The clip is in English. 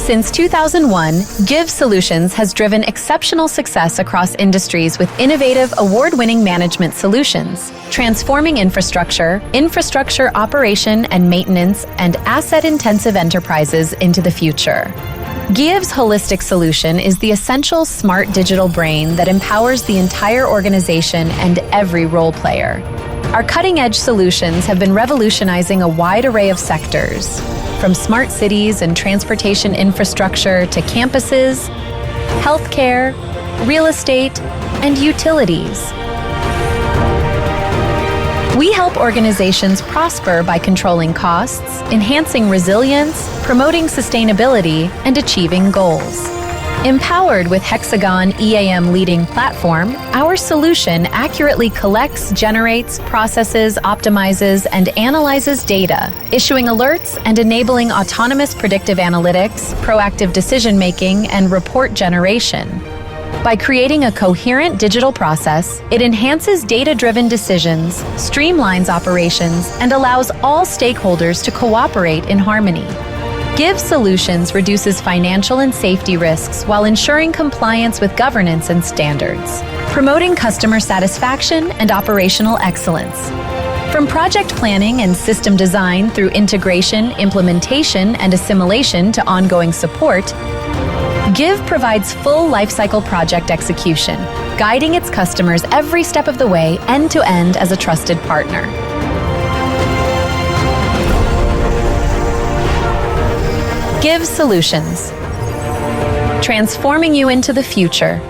Since 2001, GIV Solutions has driven exceptional success across industries with innovative, award-winning management solutions, transforming infrastructure operation and maintenance, and asset-intensive enterprises into the future. GIV's holistic solution is the essential smart digital brain that empowers the entire organization and every role player. Our cutting-edge solutions have been revolutionizing a wide array of sectors, from smart cities and transportation infrastructure to campuses, healthcare, real estate, and utilities. We help organizations prosper by controlling costs, enhancing resilience, promoting sustainability, and achieving goals. Empowered with Hexagon EAM leading platform, our solution accurately collects, generates, processes, optimizes, and analyzes data, issuing alerts and enabling autonomous predictive analytics, proactive decision-making, and report generation. By creating a coherent digital process, it enhances data-driven decisions, streamlines operations, and allows all stakeholders to cooperate in harmony. GIV Solutions reduces financial and safety risks while ensuring compliance with governance and standards, promoting customer satisfaction and operational excellence. From project planning and system design through integration, implementation, and assimilation to ongoing support, GIV provides full lifecycle project execution, guiding its customers every step of the way, end-to-end as a trusted partner. GIV Solutions, transforming you into the future.